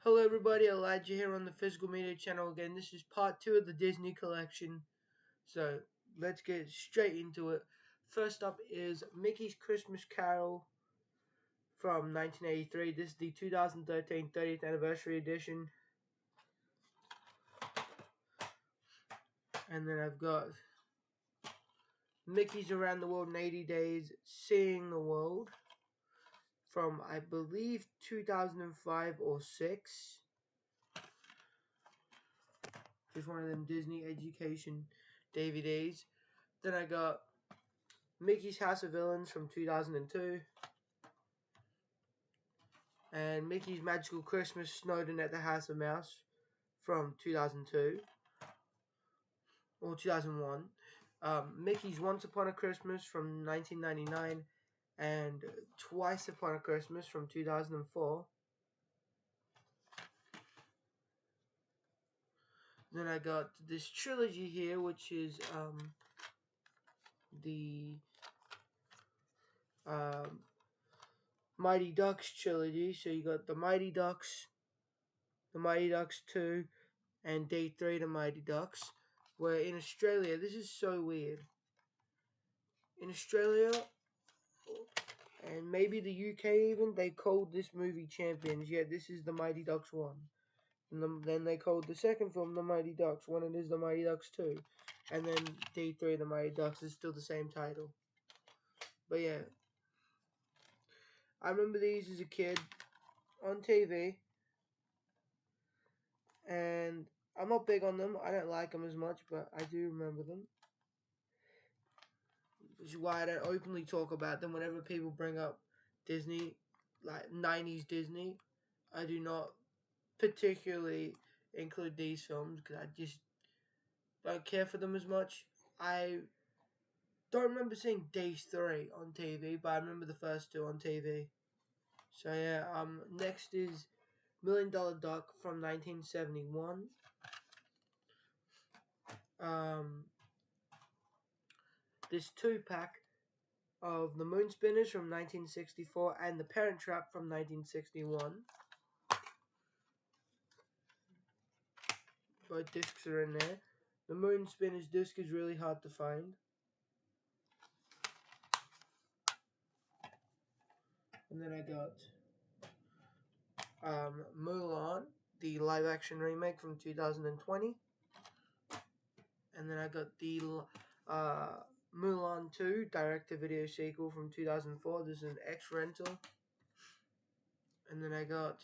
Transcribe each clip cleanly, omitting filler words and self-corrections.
Hello everybody, Elijah here on the Physical Media channel again. This is part 2 of the Disney collection. So, let's get straight into it. First up is Mickey's Christmas Carol from 1983. This is the 2013 30th Anniversary Edition. And then I've got Mickey's Around the World in 80 Days, Seeing the World from, I believe, 2005 or 6. Just one of them Disney education DVDs. Then I got Mickey's House of Villains from 2002. And Mickey's Magical Christmas Snowden at the House of Mouse from 2002. Or 2001. Mickey's Once Upon a Christmas from 1999. And Twice Upon a Christmas from 2004. Then I got this trilogy here, which is the Mighty Ducks trilogy. So you got the Mighty Ducks 2, and Day 3 the Mighty Ducks. Where in Australia, this is so weird. In Australia, and maybe the UK even, they called this movie Champions. Yeah, this is the Mighty Ducks 1. And then they called the second film the Mighty Ducks 1, and it is the Mighty Ducks 2. And then Day 3 the Mighty Ducks is still the same title. But yeah, I remember these as a kid on TV. And I'm not big on them. I don't like them as much, but I do remember them. Which is why I don't openly talk about them whenever people bring up Disney, like 90s Disney. I do not particularly include these films because I just don't care for them as much. I don't remember seeing Days 3 on TV, but I remember the first two on TV. So yeah, next is $1 Million Duck from 1971. This 2-pack of the Moon Spinners from 1964 and the Parent Trap from 1961. Both discs are in there. The Moon Spinners disc is really hard to find. And then I got Mulan, the live action remake from 2020. And then I got the Mulan 2 direct to video sequel from 2004. This is an X rental. And then I got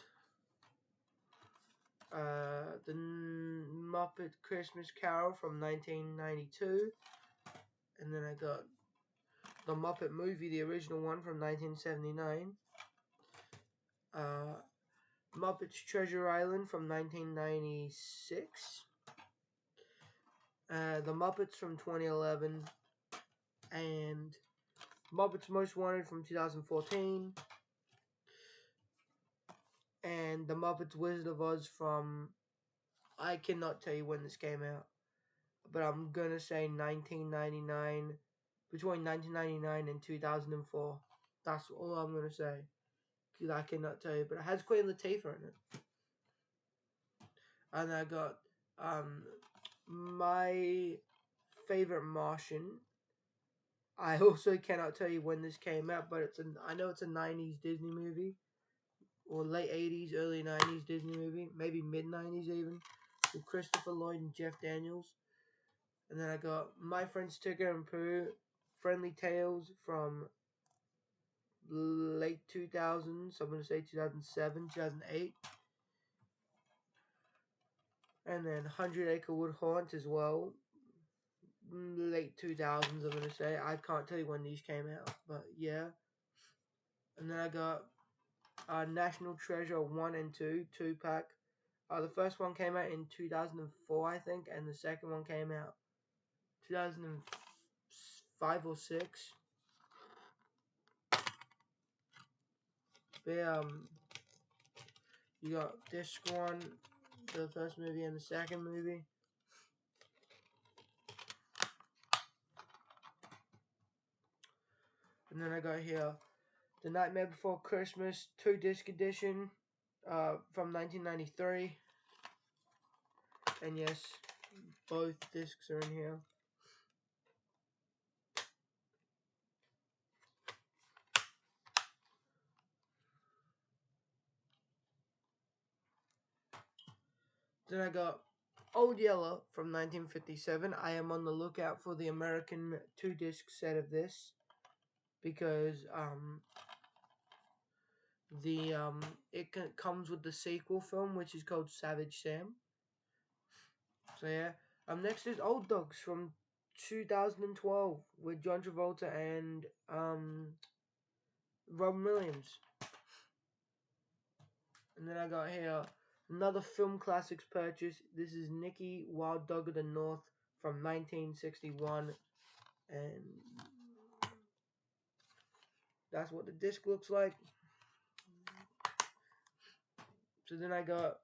the Muppet Christmas Carol from 1992. And then I got the Muppet Movie, the original one from 1979. Muppets Treasure Island from 1996. The Muppets from 2011. And Muppets Most Wanted from 2014. And The Muppets Wizard of Oz from, I cannot tell you when this came out, but I'm gonna say 1999, between 1999 and 2004. That's all I'm gonna say, because I cannot tell you, but it has Queen Latifah in it. And I got My Favorite Martian. I also cannot tell you when this came out, but I know it's a 90s Disney movie, or late 80s, early 90s Disney movie, maybe mid 90s even, with Christopher Lloyd and Jeff Daniels. And then I got My Friends Tigger and Pooh, Friendly Tales from late 2000s, I'm going to say 2007, 2008. And then 100 Acre Wood Haunt as well, late 2000s, I'm going to say. I can't tell you when these came out, but yeah. And then I got National Treasure 1 and 2, 2-pack. The first one came out in 2004, I think, and the second one came out 2005 or 6. But, you got disc 1, the first movie, and the second movie. And then I got here The Nightmare Before Christmas 2-disc edition from 1993. And yes, both discs are in here. Then I got Old Yeller from 1957. I am on the lookout for the American 2-disc set of this because the comes with the sequel film, which is called Savage Sam. So yeah. Next is Old Dogs from 2012 with John Travolta and Robin Williams. And then I got here another film classics purchase. This is Nicky Wild Dog of the North from 1961, and that's what the disc looks like. So then I got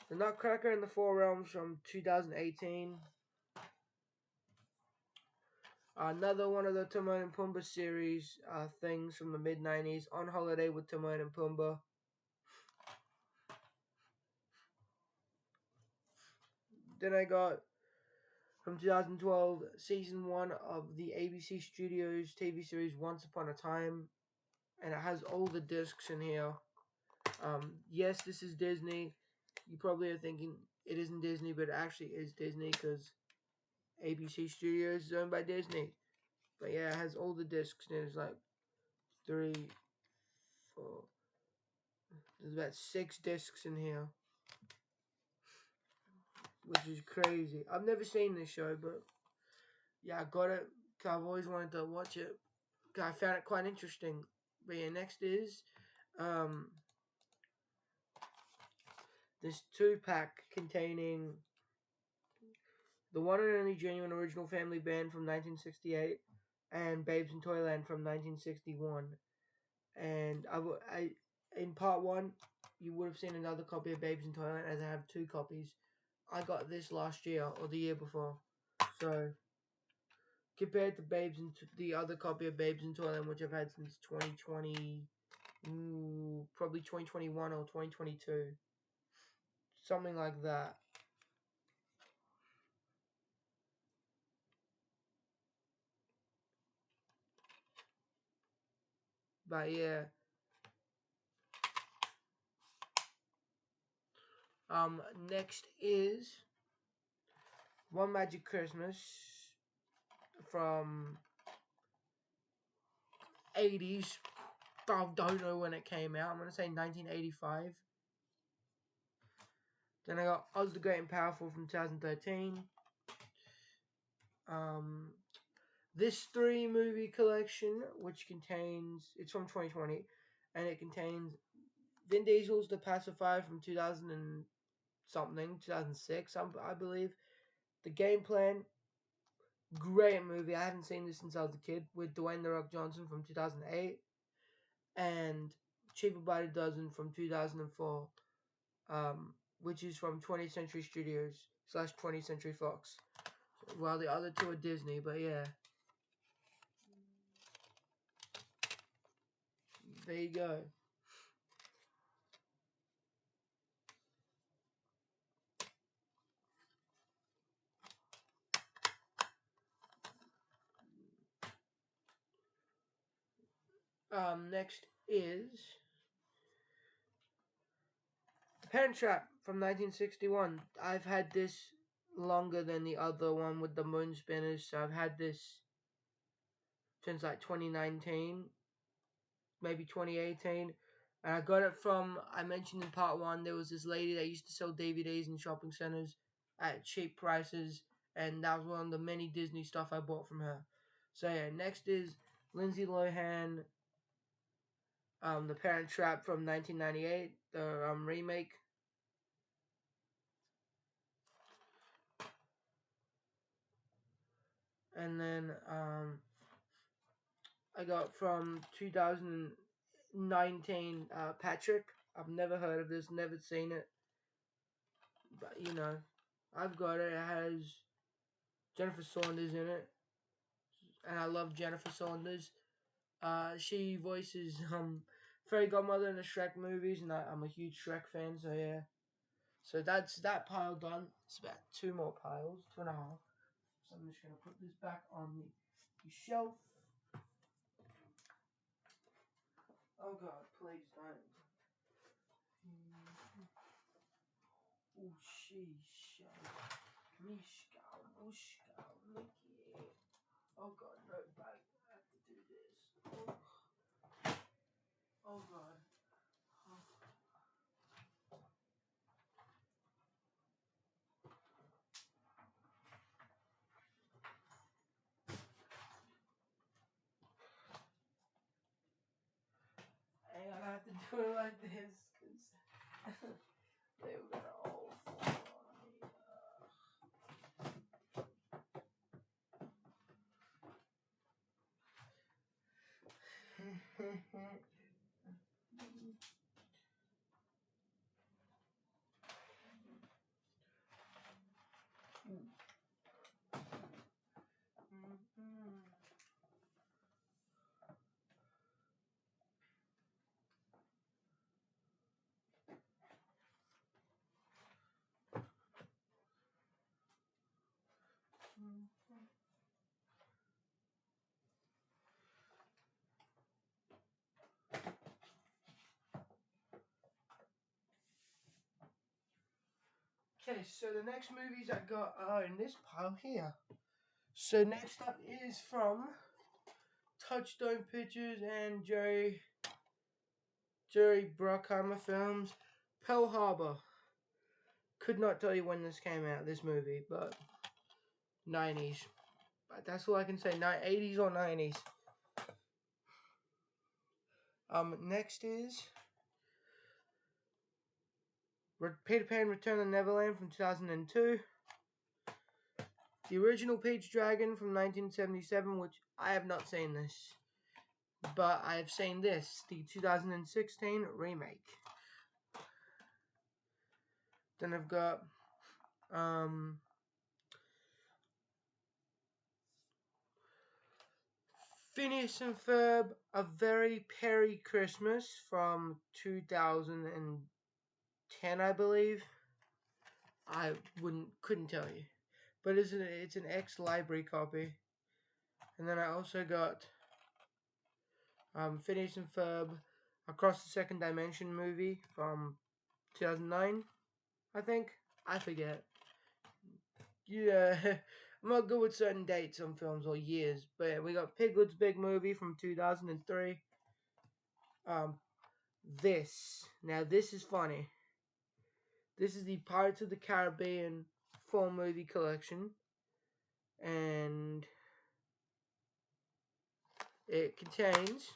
The Nutcracker and the Four Realms from 2018. Another one of the Timon and Pumbaa series things from the mid-90s. On Holiday with Timon and Pumbaa. Then I got from 2012 season 1 of the ABC Studios TV series Once Upon a Time, and it has all the discs in here. Yes, this is Disney. You probably are thinking it isn't Disney, but it actually is Disney because ABC Studios is owned by Disney. But yeah, it has all the discs. There's like 3, 4. There's about 6 discs in here, which is crazy. I've never seen this show, but yeah, I got it. Cause I've always wanted to watch it. Cause I found it quite interesting. But yeah, next is this 2-pack containing the one and only genuine original family band from 1968 and Babes in Toyland from 1961. And I in part 1, you would have seen another copy of Babes in Toyland, as I have 2 copies. I got this last year or the year before. So compared to the other copy of Babes in Toyland, which I've had since 2020, probably 2021 or 2022, something like that. But yeah, next is One Magic Christmas from 80s. I don't know when it came out. I'm gonna say 1985. Then I got Oz the Great and Powerful from 2013. This 3-movie collection, which contains, it's from 2020, and it contains Vin Diesel's The Pacifier from 2000 and something, 2006, I believe. The Game Plan, great movie. I haven't seen this since I was a kid, with Dwayne The Rock Johnson from 2008, and Cheaper by the Dozen from 2004, which is from 20th Century Studios / 20th Century Fox. Well, the other 2 are Disney, but yeah. There you go. Next is The Parent Trap from 1961. I've had this longer than the other one with the moon spinners, so I've had this since like 2019, maybe 2018. And I got it from, I mentioned in part 1, there was this lady that used to sell DVDs in shopping centers at cheap prices, and that was one of the many Disney stuff I bought from her. So yeah, next is Lindsay Lohan, The Parent Trap from 1998, the remake. And then I got from 2019 Patrick. I've never heard of this, never seen it. But, you know, I've got it. It has Jennifer Saunders in it. And I love Jennifer Saunders. She voices Fairy Godmother and the Shrek movies, and I'm a huge Shrek fan, so yeah. So that's that pile done. It's about two more piles, two and a half. So I'm just gonna put this back on the shelf. Oh god, please don't. Oh sheesh. Mishka, mushka, Mickey. Oh god, no, I have to do this. Oh god. And I have to do it like this, because they were gonna all fall on me. Okay, so the next movies I got are in this pile here. So next up is from Touchstone Pictures and Jerry Bruckheimer Films, Pearl Harbor. Could not tell you when this came out, this movie, but 90s. But that's all I can say, 80s or 90s. Next is Peter Pan Return to Neverland from 2002. The original Peach Dragon from 1977, which I have not seen this. But I have seen this, the 2016 remake. Then I've got Phineas and Ferb, A Very Merry Christmas from 2010, I believe. I couldn't tell you, but it's an ex-library copy. And then I also got Phineas and Ferb, Across the Second Dimension movie from 2009, I think. I forget. Yeah, I'm not good with certain dates on films or years, but yeah, we got Piglet's Big Movie from 2003. This is funny. This is the Pirates of the Caribbean full movie collection, and it contains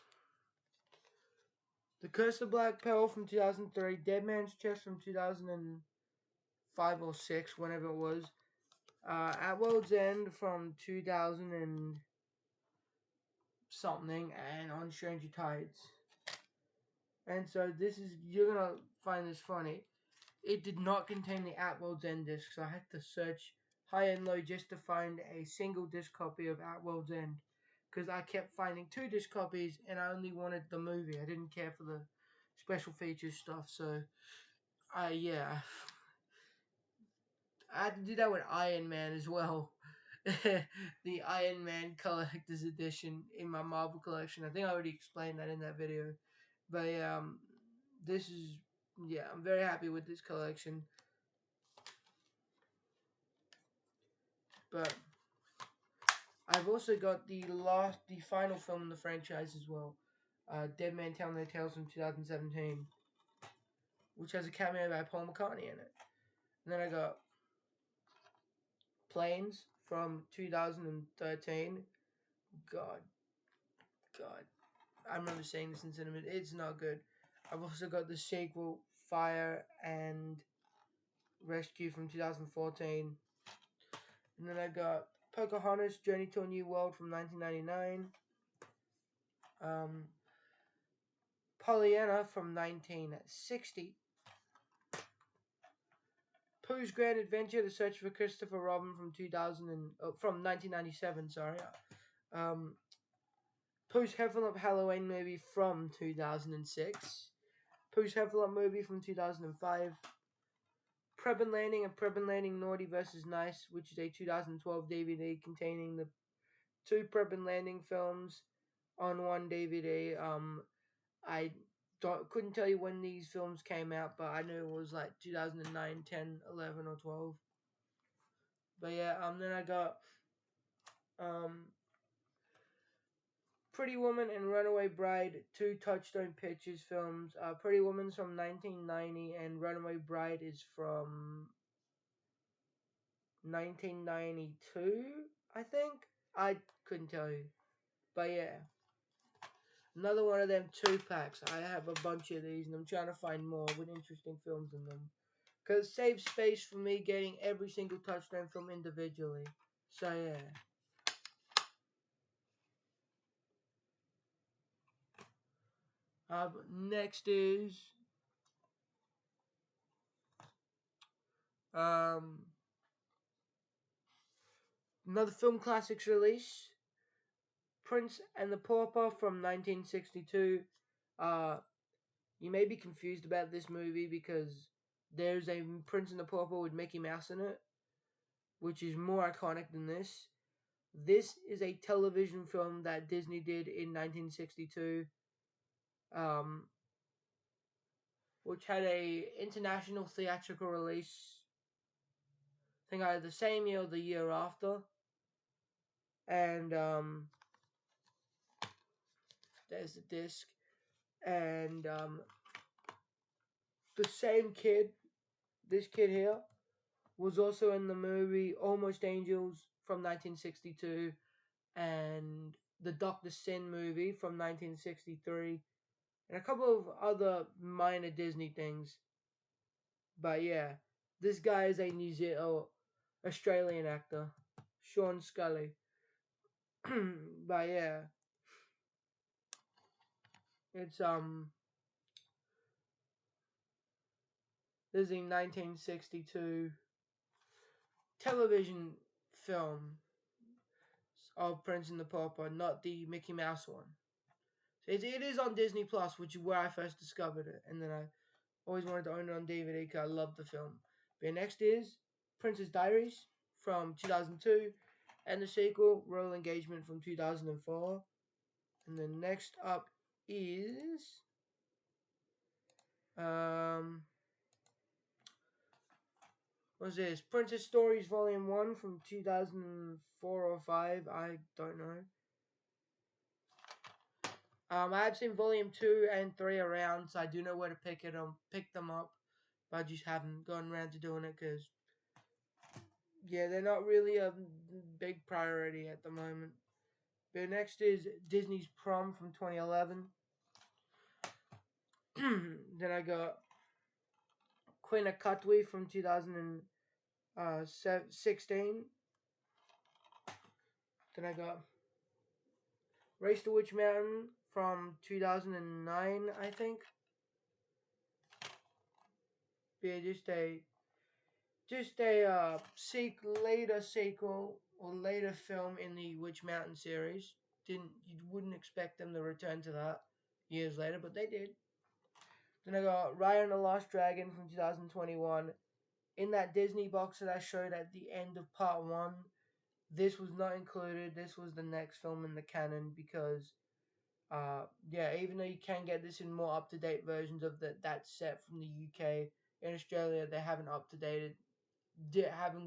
The Curse of Black Pearl from 2003, Dead Man's Chest from 2005 or 6, whenever it was, At World's End from 2000 and something, and On Stranger Tides. And so you're gonna find this funny. It did not contain the At World's End disc, so I had to search high and low just to find a single disc copy of At World's End. Because I kept finding 2 disc copies, and I only wanted the movie. I didn't care for the special features stuff, so yeah. I had to do that with Iron Man as well. The Iron Man Collector's Edition in my Marvel collection. I think I already explained that in that video. But yeah, this is, yeah, I'm very happy with this collection. But I've also got the final film in the franchise as well. Dead Man Telling Their Tales from 2017. Which has a cameo by Paul McCartney in it. And then I got Planes from 2013. God. I remember seeing this in cinema. It's not good. I've also got the sequel, Fire and Rescue from 2014. And then I got Pocahontas, Journey to a New World from 1999. Pollyanna from 1960. Pooh's Grand Adventure: The Search for Christopher Robin from 1997. Sorry. Post Heffalump Halloween movie from 2006. Post Heffalump movie from 2005. Preb and Landing and Preb and Landing Naughty vs. Nice, which is a 2012 DVD containing the two Prep and Landing films on one DVD. I couldn't tell you when these films came out, but I knew it was like 2009, 10, 11, or 12. But yeah, then I got um Pretty Woman and Runaway Bride, two Touchstone Pictures films. Pretty Woman's from 1990 and Runaway Bride is from 1992, I think. I couldn't tell you. But yeah. Another one of them 2-packs. I have a bunch of these and I'm trying to find more with interesting films in them. Because it saves space for me getting every single Touchstone film individually. So yeah. Next is um, another film classics release. Prince and the Pauper from 1962. Uh, you may be confused about this movie because there's a Prince and the Pauper with Mickey Mouse in it, which is more iconic than this. This is a television film that Disney did in 1962, um, which had a international theatrical release. I think either the same year or the year after. And there's the disc. And the same kid, this kid here, was also in the movie Almost Angels from 1962 and the Dr. Sin movie from 1963 and a couple of other minor Disney things. But yeah, this guy is a New Zealand, Australian actor, Sean Scully. But yeah, it's this is a 1962 television film of Prince and the Pauper, not the Mickey Mouse one. So it is on Disney Plus, which is where I first discovered it, and then I always wanted to own it on DVD because I loved the film. But next is Princess Diaries from 2002, and the sequel Royal Engagement from 2004. And then next up is what's this? Princess Stories Volume 1 from 2004 or 5. I don't know. I've seen Volume 2 and 3 around, so I do know where to pick them up. But I just haven't gone around to doing it because, yeah, they're not really a big priority at the moment. But next is Disney's Prom from 2011. Then I got Queen of Katwe from 2016. Then I got Race to Witch Mountain from 2009, I think. Yeah, later sequel or later film in the Witch Mountain series. You wouldn't expect them to return to that years later, but they did. Then I got Raya and the Lost Dragon from 2021. In that Disney box that I showed at the end of part 1, this was not included. This was the next film in the canon because yeah, even though you can get this in more up-to-date versions of that set from the UK, in Australia they haven't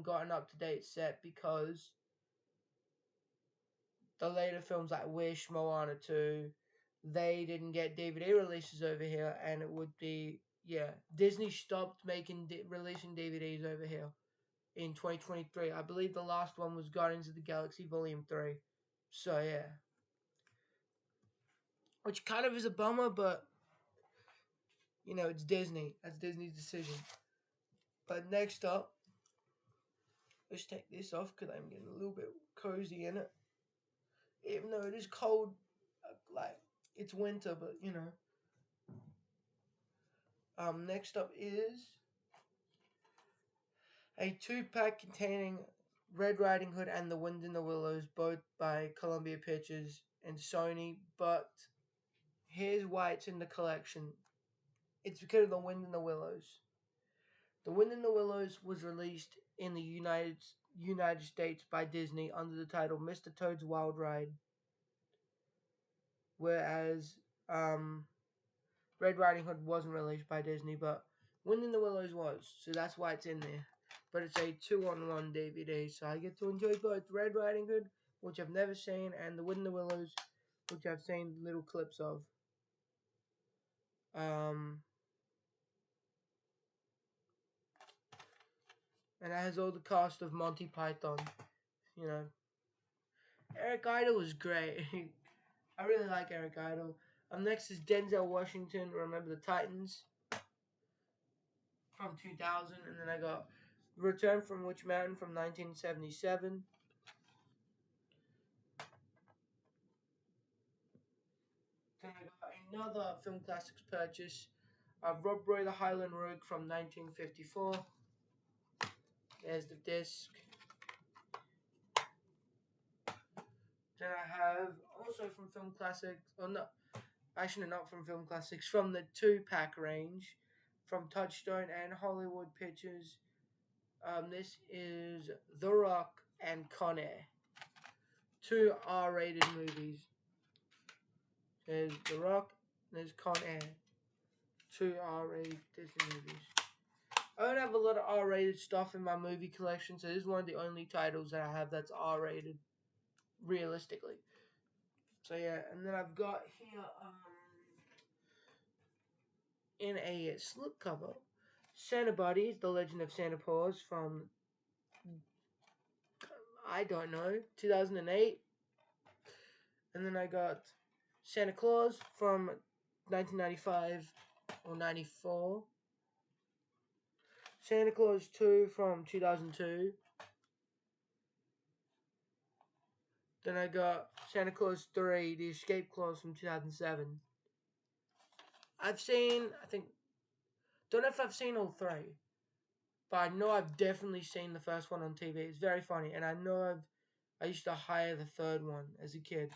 gotten up-to-date set because the later films like Wish, Moana 2, they didn't get DVD releases over here, and it would be, yeah, Disney stopped releasing DVDs over here in 2023. I believe the last one was Guardians of the Galaxy Volume 3. So yeah, which kind of is a bummer, but you know, it's Disney. That's Disney's decision. But next up, let's take this off because I'm getting a little bit cozy in it. Even though it is cold, like it's winter, but you know. Next up is a 2-pack containing Red Riding Hood and The Wind in the Willows, both by Columbia Pictures and Sony, but here's why it's in the collection. It's because of The Wind in the Willows. The Wind in the Willows was released in the United States by Disney under the title Mr. Toad's Wild Ride, whereas Red Riding Hood wasn't released by Disney, but Wind in the Willows was, so that's why it's in there. But it's a 2-on-1 DVD, so I get to enjoy both Red Riding Hood, which I've never seen, and The Wind in the Willows, which I've seen little clips of. And it has all the cast of Monty Python. You know, Eric Idle was great. I really like Eric Idle. Next is Denzel Washington, Remember the Titans, from 2000. And then I got Return from Witch Mountain from 1977. Then I got another Film Classics purchase of Rob Roy the Highland Rogue from 1954. There's the disc. Then I have also from Film Classics, or no, actually not from Film Classics, from the 2-pack range, from Touchstone and Hollywood Pictures. This is The Rock and Con Air. 2 R-rated movies. There's The Rock, there's Con Air. 2 R-rated Disney movies. I don't have a lot of R-rated stuff in my movie collection, so this is one of the only titles that I have that's R-rated, realistically. So yeah, and then I've got here, in a slipcover, Santa Buddies, The Legend of Santa Claus from, I don't know, 2008. And then I got Santa Claus from 1995 or 94. Santa Claus 2 from 2002. Then I got Santa Claus 3, The Escape Clause from 2007. I've seen, don't know if I've seen all 3. But I know I've definitely seen the first one on TV. It's very funny. And I know I used to hire the third one as a kid.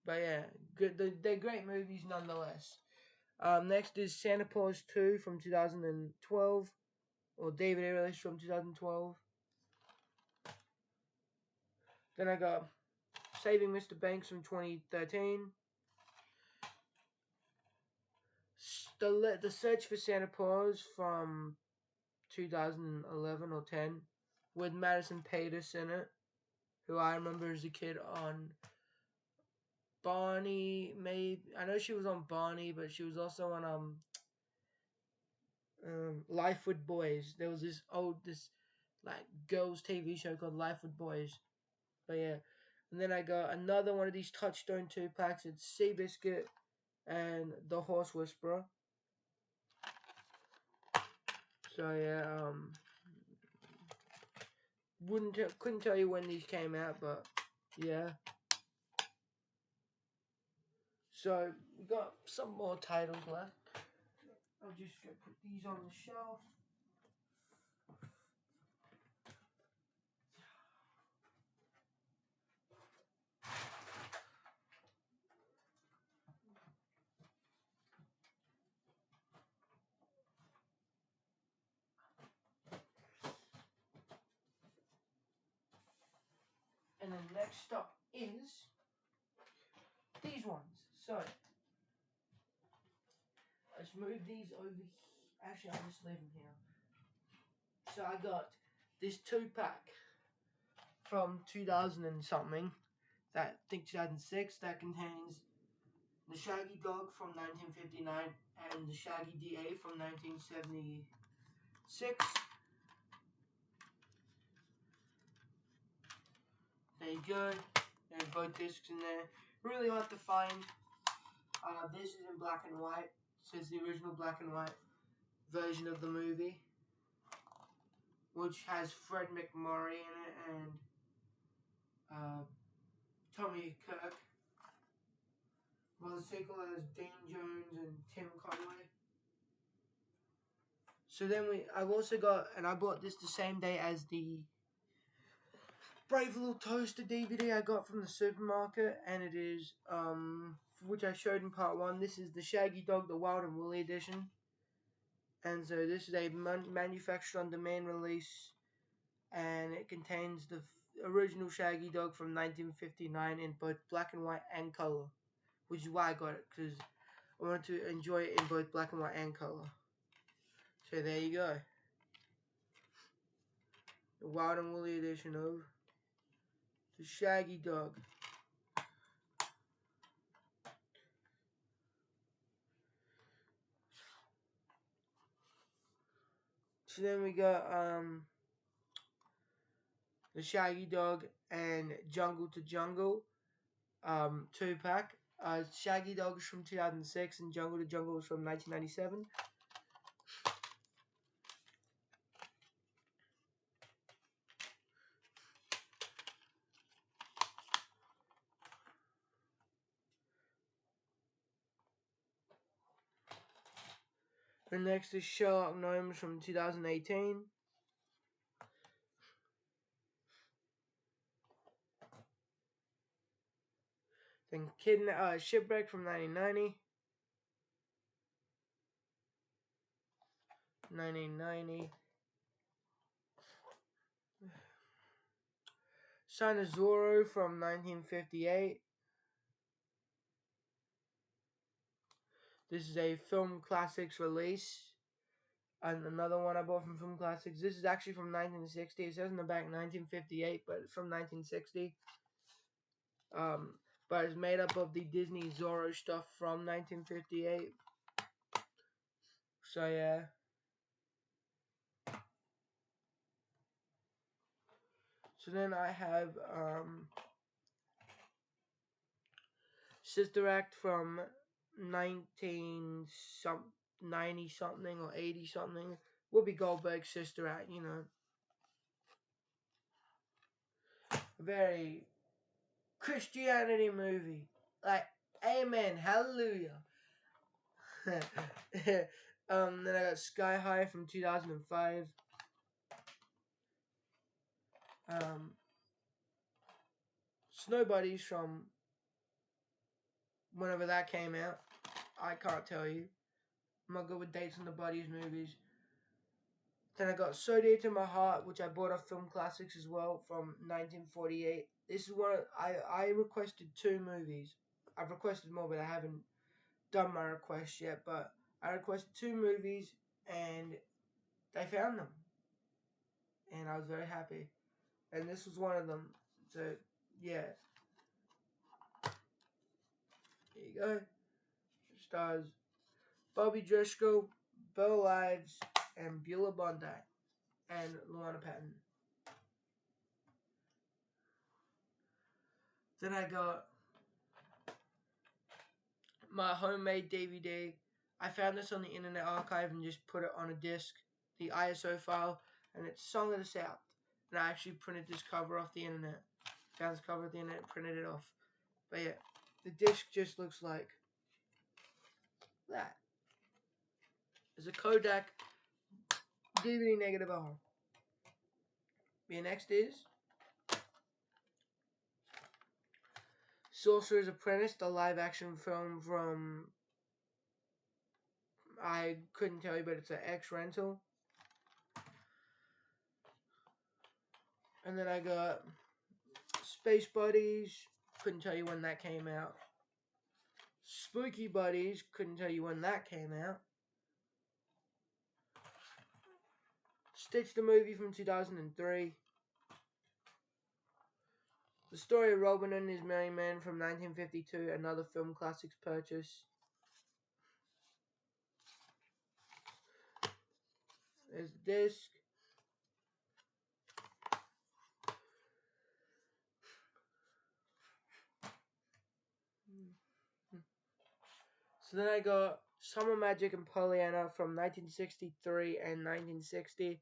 But yeah, good. They're great movies nonetheless. Next is Santa Claus 2 from 2012. Or David Ehrlich from 2012. Then I got Saving Mr. Banks from 2013. The Search for Santa Claus from 2011 or 10. With Madison Patis in it. Who I remember as a kid on Barney, maybe. I know she was on Barney, but she was also on Life with Boys. There was this like girls TV show called Life with Boys. But yeah, and then I got another one of these Touchstone 2-packs. It's Seabiscuit and The Horse Whisperer. So yeah, couldn't tell you when these came out, but yeah. So we got some more titles left. I'll just go put these on the shelf. And then next up is these ones. So let's move these over. Actually, I'll just leave them here. So I got this 2-pack from 2000 and something. That I think 2006. That contains the Shaggy Dog from 1959 and the Shaggy DA from 1976. There you go. There's both discs in there. Really hard to find. This is in black and white. So it's the original black and white version of the movie, which has Fred McMurray in it and Tommy Kirk. Well, the sequel has Dean Jones and Tim Conway. So then I've also got, and I bought this the same day as the Brave Little Toaster DVD I got from the supermarket, and it is, which I showed in part 1. This is the Shaggy Dog, the Wild and Woolly edition. And so this is a manufactured on demand release, and it contains the original Shaggy Dog from 1959 in both black and white and color, which is why I got it, because I wanted to enjoy it in both black and white and color. So there you go. The Wild and Woolly edition of the Shaggy Dog. So then we got the Shaggy Dog and Jungle to Jungle 2-pack. Shaggy Dog is from 2006 and Jungle to Jungle is from 1997. The next is Sherlock Gnomes from 2018. Then Shipwreck from 1990. 1990. Son of Zorro from 1958. This is a Film Classics release. And another one I bought from Film Classics. This is actually from 1960. It says in the back 1958, but it's from 1960. But it's made up of the Disney Zorro stuff from 1958. So yeah. So then I have Sister Act from 1990 something or 80 something. Whoopi Goldberg's Sister Act, you know. A very Christianity movie. Like, amen, hallelujah. Then I got Sky High from 2005. Snow Buddies from whenever that came out. I can't tell you. I'm not good with dates on the Buddies movies. Then I got So Dear to My Heart, which I bought off Film Classics as well from 1948. This is one I requested 2 movies. I've requested more, but I haven't done my request yet. But I requested 2 movies, and they found them, and I was very happy. And this was one of them. So yeah, there you go. It stars Bobby Driscoll, Bill Ives, and Beulah Bondi, and Luana Patton. Then I got my homemade DVD. I found this on the Internet Archive and just put it on a disc, the ISO file, and it's Song of the South. And I actually printed this cover off the internet. Found this cover off the internet, printed it off. But yeah, the disc just looks like that. It's a Kodak DVD negative R. The next is Sorcerer's Apprentice, the live action film from, I couldn't tell you, but it's an X rental. And then I got Space Buddies, couldn't tell you when that came out. Spooky Buddies, couldn't tell you when that came out. Stitch the movie from 2003. The Story of Robin and His Merry Men from 1952, another Film Classics purchase. There's the disc. So then I got Summer Magic and Pollyanna from 1963 and 1960.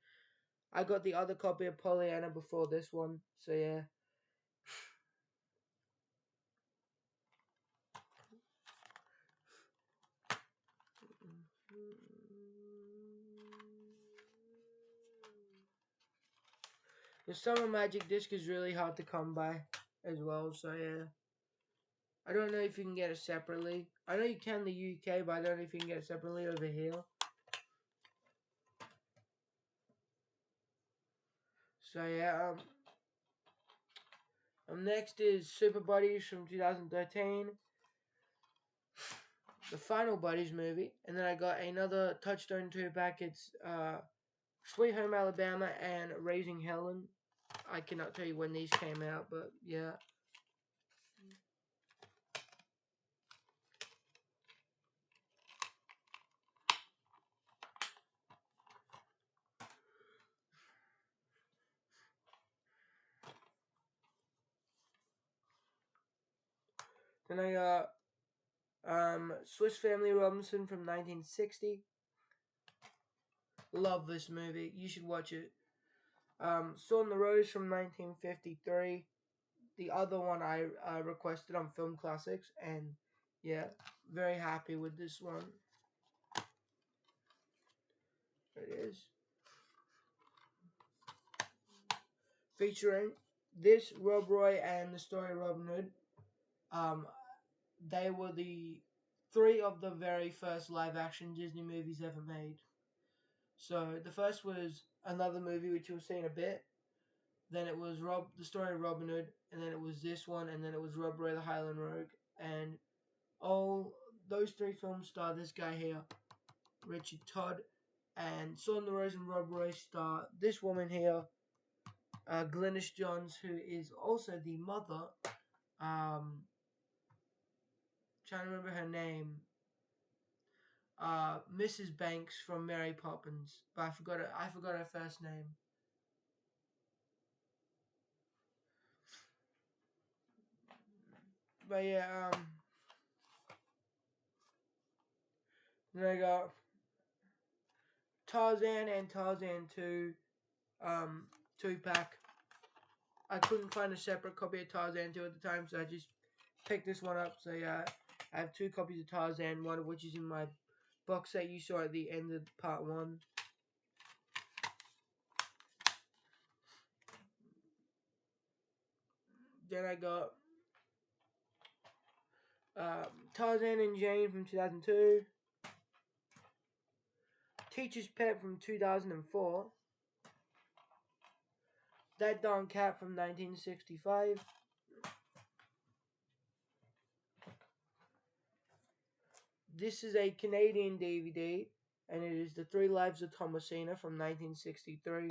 I got the other copy of Pollyanna before this one, so yeah. The Summer Magic disc is really hard to come by as well, so yeah. I don't know if you can get it separately. I know you can in the UK, but I don't know if you can get it separately over here. So yeah, next is Super Buddies from 2013, the final Buddies movie, and then I got another Touchstone 2-pack. It's Sweet Home Alabama and Raising Helen. I cannot tell you when these came out, but yeah. Then I got Swiss Family Robinson from 1960. Love this movie. You should watch it. Saw on the Rose from 1953. The other one I requested on Film Classics, and yeah, very happy with this one. There it is. Featuring this Rob Roy and the story of Robin Hood. They were the three of the very first live action Disney movies ever made. So the first was another movie which you'll see in a bit. Then it was the story of Robin Hood, and then it was this one, and then it was Rob Roy the Highland Rogue, and all those three films star this guy here, Richard Todd, and Saw the Rose and Rob Roy star this woman here, Glynis Johns, who is also the mother. Trying to remember her name. Mrs. Banks from Mary Poppins, but I forgot her first name. But yeah, then I got Tarzan and Tarzan 2, 2-pack. I couldn't find a separate copy of Tarzan 2 at the time, so I just picked this one up. So yeah, I have 2 copies of Tarzan, one of which is in my box set you saw at the end of part 1. Then I got Tarzan and Jane from 2002. Teacher's Pet from 2004. That Darn Cat from 1965. This is a Canadian DVD, and it is The Three Lives of Thomasina from 1963.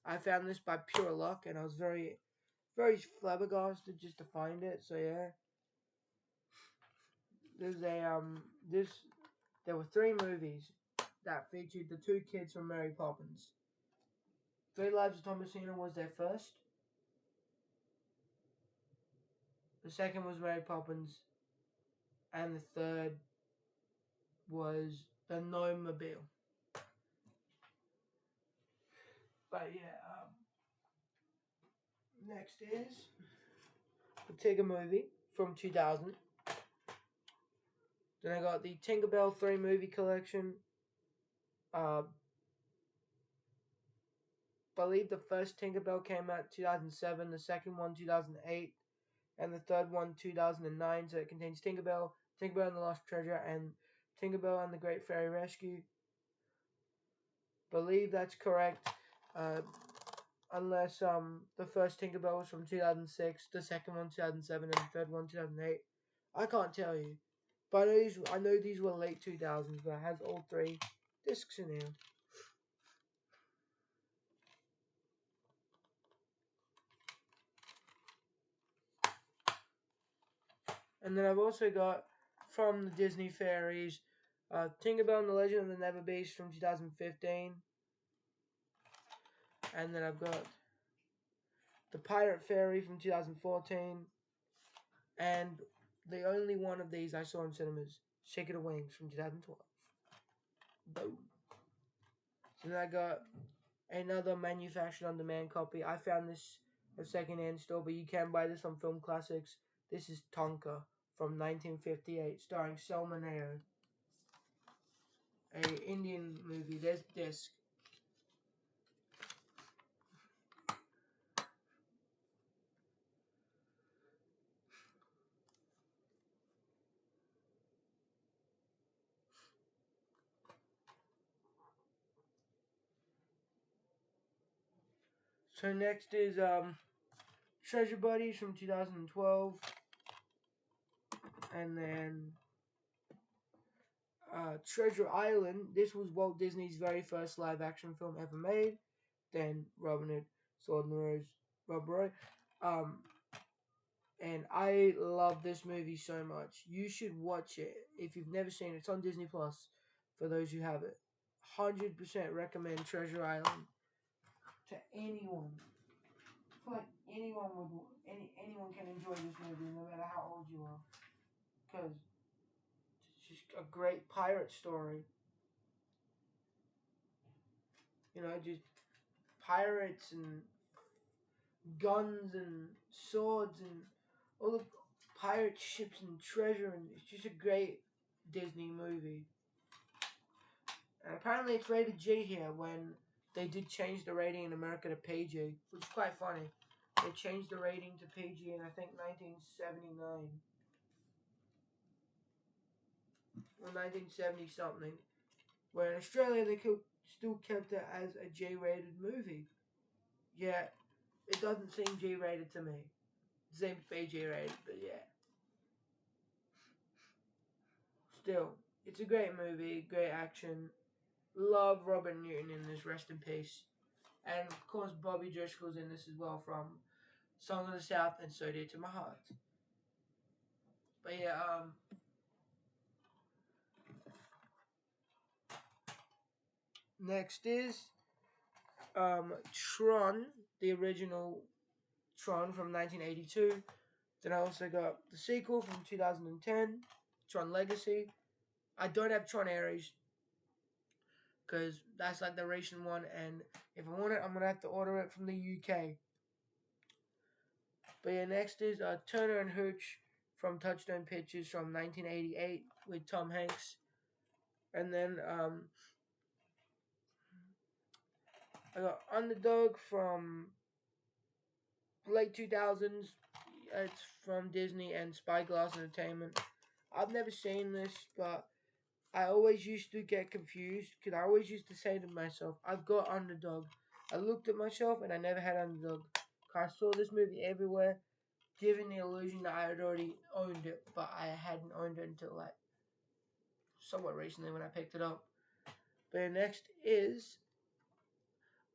I found this by pure luck, and I was very, very flabbergasted just to find it. So yeah, there were 3 movies that featured the 2 kids from Mary Poppins. Three Lives of Thomasina was their first. The second was Mary Poppins, and the third was the Gnome Mobile. But yeah, next is the Tigger movie from 2000. Then I got the Tinkerbell 3 movie collection. Believe the first Tinkerbell came out 2007, the second one 2008, and the third one 2009. So it contains Tinkerbell, Tinkerbell and the Lost Treasure, and Tinkerbell and the Great Fairy Rescue. Believe that's correct. Unless the first Tinkerbell was from 2006, the second one 2007, and the third one 2008. I can't tell you, but I know these were late 2000s, but it has all 3 discs in here. And then I've also got from the Disney Fairies, Tinkerbell and the Legend of the Never Beast from 2015. And then I've got the Pirate Fairy from 2014. And the only one of these I saw in cinemas, Shake It a Wings from 2012. Boom. So then I got another manufactured on demand copy. I found this at a second-hand store, but you can buy this on Film Classics. This is Tonka from 1958, starring Selma Neo. A Indian movie. There's the disc. So next is Treasure Buddies from 2012, and then Treasure Island. This was Walt Disney's very first live action film ever made. Then Robin Hood, Sword and the Rose, Rob Roy. Um, and I love this movie so much. You should watch it if you've never seen it. It's on Disney Plus for those who have it. 100% recommend Treasure Island to anyone. I feel like anyone can enjoy this movie no matter how old you are, because it's just a great pirate story. You know, just pirates and guns and swords and all the pirate ships and treasure, and it's just a great Disney movie. And apparently it's rated G here when they did change the rating in America to PG, which is quite funny. They changed the rating to PG in I think 1979 or 1970 something. Where in Australia they still kept it as a J-rated movie. Yet it doesn't seem G-rated to me. It seems PG rated, but yeah. Still, it's a great movie, great action. Love Robert Newton in this, rest in peace. And of course Bobby Driscoll's in this as well from Song of the South and So Dear to My Heart. But yeah, next is Tron, the original Tron from 1982. Then I also got the sequel from 2010, Tron Legacy. I don't have Tron Ares because that's like the racing one, and if I want it, I'm gonna have to order it from the UK. But yeah, next is Turner and Hooch from Touchstone Pictures from 1988 with Tom Hanks, and then I got Underdog from late 2000s. It's from Disney and Spyglass Entertainment. I've never seen this, but I always used to get confused because I always used to say to myself, I've got Underdog. I looked at myself and I never had Underdog. I saw this movie everywhere, giving the illusion that I had already owned it, but I hadn't owned it until like somewhat recently when I picked it up. But next is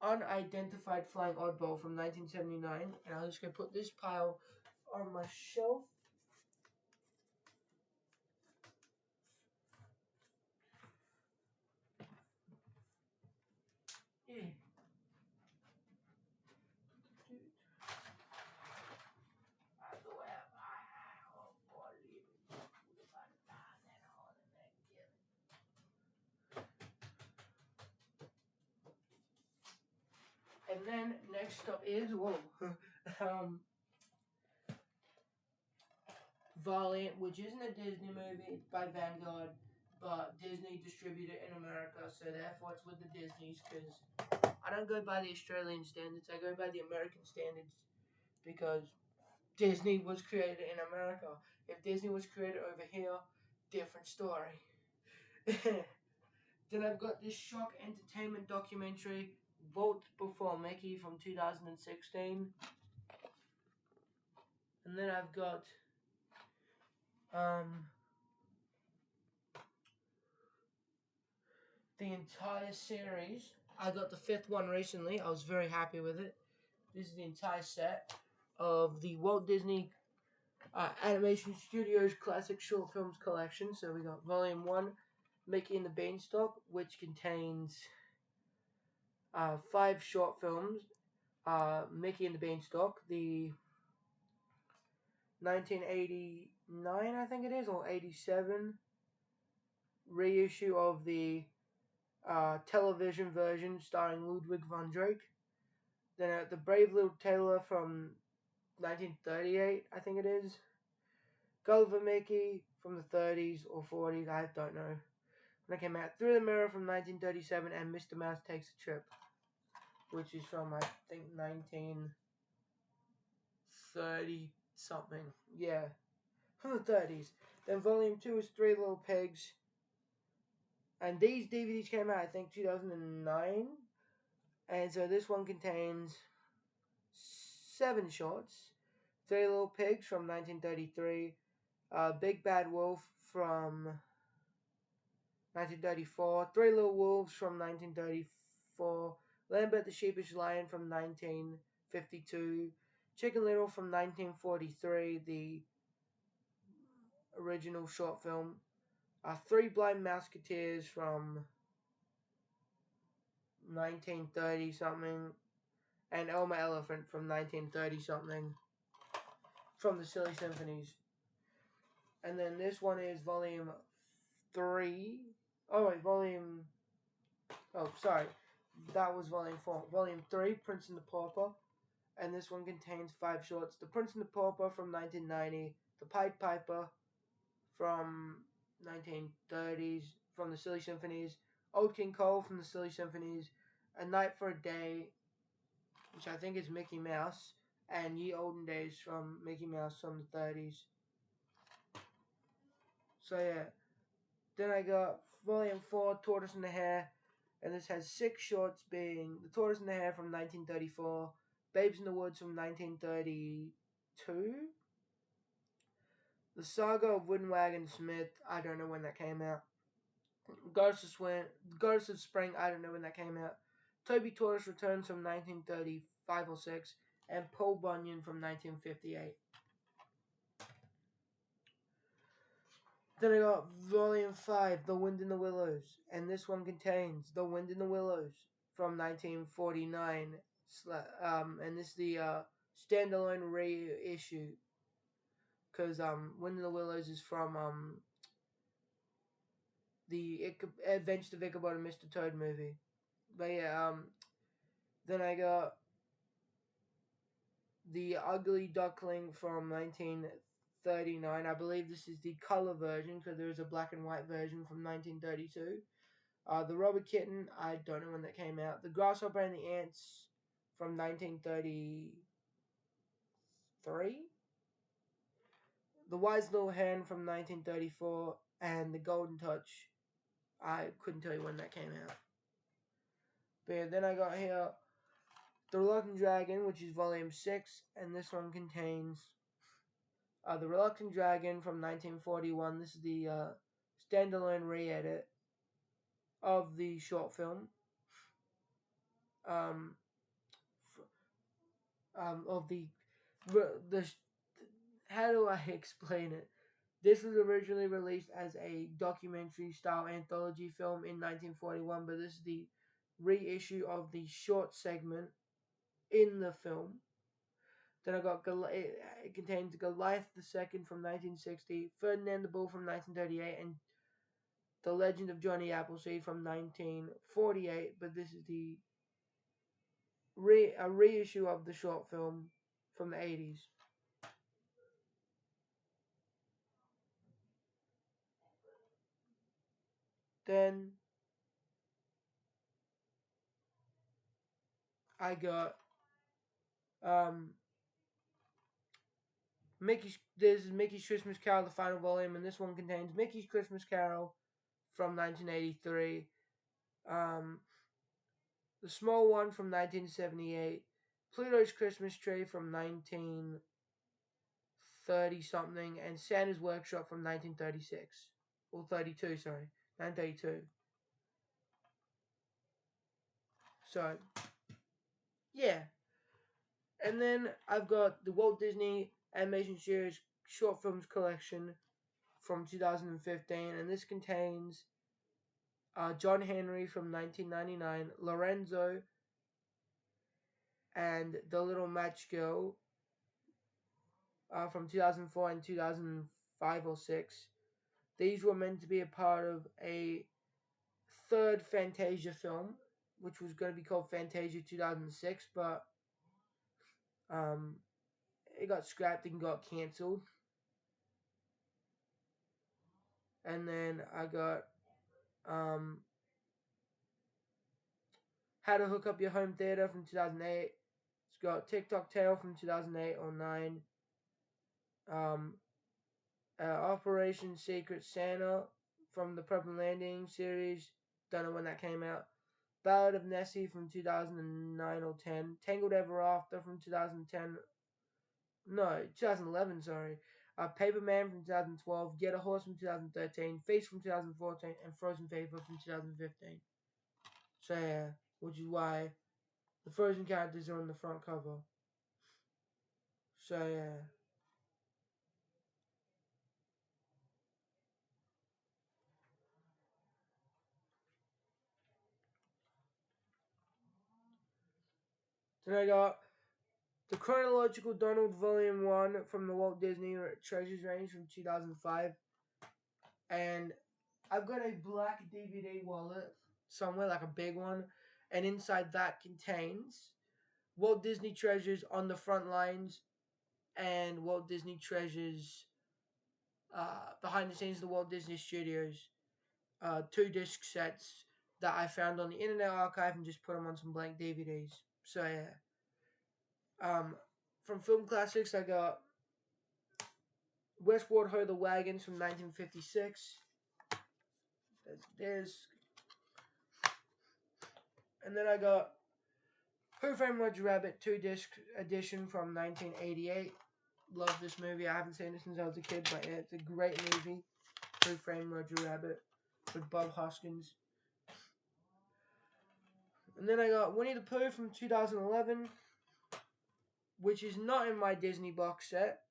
Unidentified Flying Oddball from 1979, and I'm just going to put this pile on my shelf. Yeah. And then next up is um, Valiant, which isn't a Disney movie. It's by Vanguard, but Disney distributed it in America, so therefore it's with the Disneys. Because I don't go by the Australian standards; I go by the American standards because Disney was created in America. If Disney was created over here, different story. Then I've got this shock entertainment documentary, Walt Before Mickey from 2016. And then I've got um, the entire series. I got the fifth one recently. I was very happy with it. This is the entire set of the Walt Disney Animation Studios Classic Short Films Collection. So we got Volume 1, Mickey and the Beanstalk, which contains 5 short films. Mickey and the Beanstalk, the 1989, I think it is, or 87 reissue of the television version starring Ludwig von Drake. Then The Brave Little Tailor from 1938, I think it is. Gulliver Mickey from the 30s or 40s, I don't know. When it came out, Through the Mirror from 1937, and Mr. Mouse Takes a Trip, which is from, I think, 1930 something. Yeah, from the 30s. Then Volume 2 is Three Little Pigs. And these DVDs came out, I think, 2009. And so this one contains 7 shorts. Three Little Pigs from 1933. Big Bad Wolf from 1934. Three Little Wolves from 1934. Lambert the Sheepish Lion from 1952. Chicken Little from 1943, the original short film. Three Blind Musketeers from 1930 something. And Elmer Elephant from 1930 something. From the Silly Symphonies. And then this one is volume 3. Oh, wait, volume. Oh, sorry. That was volume 4. Volume 3, Prince and the Pauper. And this one contains 5 shorts. The Prince and the Pauper from 1990. The Pied Piper from 1930s, from the Silly Symphonies. Old King Cole from the Silly Symphonies. A Night for a Day, which I think is Mickey Mouse. And Ye Olden Days from Mickey Mouse from the 30s. So yeah. Then I got Volume 4, Tortoise and the Hare, and this has 6 shorts, being The Tortoise and the Hare from 1934, Babes in the Woods from 1932, The Saga of Woodenwagon Smith, I don't know when that came out, Ghosts of Spring, I don't know when that came out, Toby Tortoise Returns from 1935 or 6, and Paul Bunyan from 1958. Then I got Volume 5, The Wind in the Willows, and this one contains The Wind in the Willows from 1949, and this is the standalone reissue, because Wind in the Willows is from the Adventures of Ichabod and Mr. Toad movie. But yeah, then I got The Ugly Duckling from 1939. I believe this is the color version, because there is a black and white version from 1932. The Rubber Kitten, I don't know when that came out. The Grasshopper and the Ants from 1933. The Wise Little Hen from 1934. And The Golden Touch, I couldn't tell you when that came out. But yeah, then I got here The Reluctant Dragon, which is volume 6. And this one contains The Reluctant Dragon from 1941. This is the standalone re-edit of the short film. Of the how do I explain it? This was originally released as a documentary style anthology film in 1941, but this is the reissue of the short segment in the film. Then I got it contains Goliath II from 1960, Ferdinand the Bull from 1938, and The Legend of Johnny Appleseed from 1948. But this is the a reissue of the short film from the 80s. Then I got this is Mickey's Christmas Carol, the final volume, and this one contains Mickey's Christmas Carol from 1983, the small one from 1978, Pluto's Christmas Tree from 1930 something, and Santa's Workshop from 1936, or 32, sorry, 1932. So yeah, and then I've got the Walt Disney Animation Series Short Films Collection from 2015, and this contains John Henry from 1999, Lorenzo and The Little Match Girl from 2004 and 2005 or 6. These were meant to be a part of a third Fantasia film, which was going to be called Fantasia 2006, but it got scrapped and got cancelled. And then I got How to Hook Up Your Home Theater from 2008. It's got TikTok Tale from 2008 or 9. Operation Secret Santa from the Prep and Landing series. Don't know when that came out. Ballad of Nessie from 2009 or 10, Tangled Ever After from 2010, no, 2011, sorry. Paper Man from 2012, Get a Horse from 2013, Face from 2014, and Frozen Paper from 2015. So yeah, which is why the Frozen characters are on the front cover. So yeah. Then I got the Chronological Donald Volume 1 from the Walt Disney Treasures Range from 2005. And I've got a black DVD wallet somewhere, like a big one. And inside that contains Walt Disney Treasures on the Front Lines and Walt Disney Treasures behind the scenes of the Walt Disney Studios. 2 disc sets that I found on the Internet Archive and just put them on some blank DVDs. So yeah. From Film Classics, I got Westward Ho! The Wagons from 1956. There's, and then I got Who Framed Roger Rabbit 2 disc edition from 1988. Love this movie. I haven't seen it since I was a kid, but yeah, it's a great movie. Who Framed Roger Rabbit with Bob Hoskins. And then I got Winnie the Pooh from 2011, which is not in my Disney box set,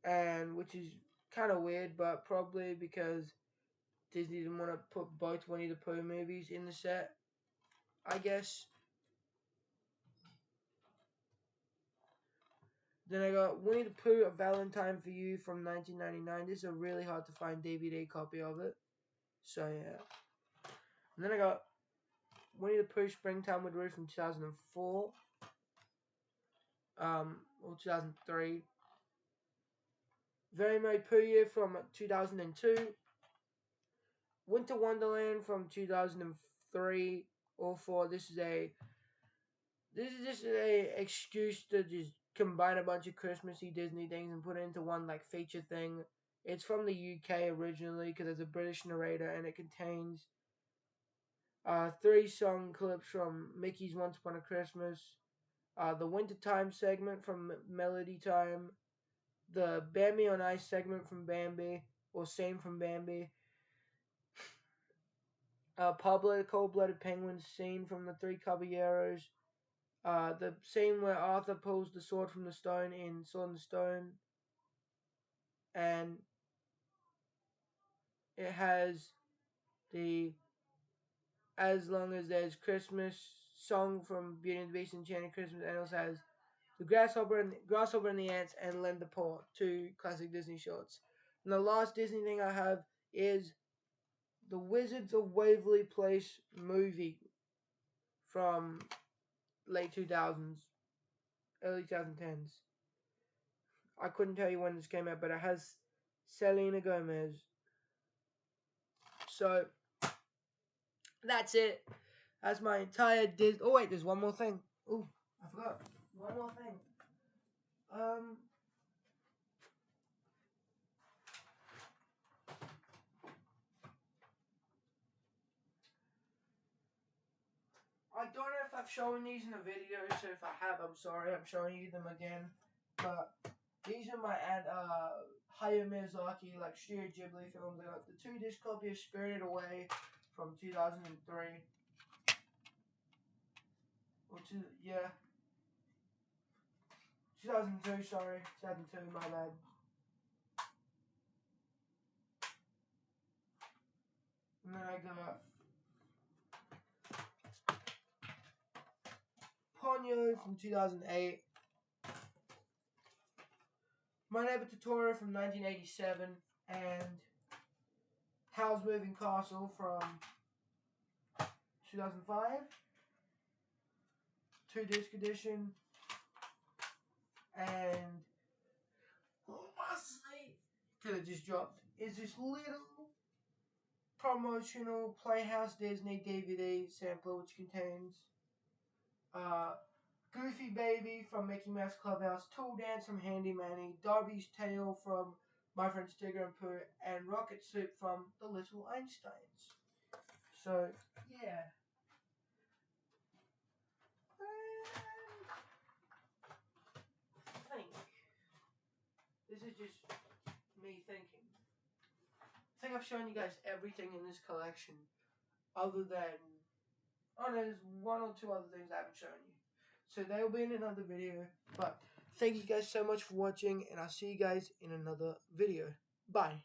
and which is kind of weird, but probably because Disney didn't want to put both Winnie the Pooh movies in the set, I guess. Then I got Winnie the Pooh, A Valentine for You from 1999. This is a really hard to find DVD copy of it. So yeah. And then I got Winnie the Pooh, Springtime with Ruth from 2004. Or 2003. Very Merry Pooh Year from 2002. Winter Wonderland from 2003 or 4. This is just a excuse to just combine a bunch of Christmassy Disney things and put it into one like feature thing. It's from the UK originally because there's a British narrator and it contains 3 song clips from Mickey's Once Upon a Christmas, the Wintertime segment from Melody Time, the Bambi on Ice segment from Bambi, or Same from Bambi, Pablo the Cold-Blooded Penguin scene from the Three Caballeros, the scene where Arthur pulls the sword from the stone in Sword and Stone, and it has the As Long as There's Christmas song from Beauty and the Beast and Enchanted Christmas, and it also has the Grasshopper and the Ants and Lend the Paw, 2 classic Disney shorts. And the last Disney thing I have is the Wizards of Waverly Place movie from late 2000s, early 2010s. I couldn't tell you when this came out, but it has Selena Gomez. So that's it. That's my entire Disney. Oh wait, there's one more thing. Oh, I forgot. One more thing. I don't know if I've shown these in the video, so if I have, I'm sorry. I'm showing you them again. But these are my Hayao Miyazaki, like Studio Ghibli films. I got the 2 disc copy of Spirited Away from 2003. Which is, yeah. 2002, sorry. 2002, my bad. And then I got Ponyo from 2008. My Neighbor Totoro from 1987. And Howl's Moving Castle from 2005. 2 disc edition. And lastly, because it just dropped, is this little promotional Playhouse Disney DVD sampler which contains Goofy Baby from Mickey Mouse Clubhouse, Tool Dance from Handy Manny, Darby's Tale from My Friends Tigger and Pooh, and Rocket Soup from The Little Einsteins. So, yeah. This is just me thinking. I think I've shown you guys everything in this collection, other than, oh, there's one or two other things I haven't shown you. So they will be in another video. But thank you guys so much for watching, and I'll see you guys in another video. Bye.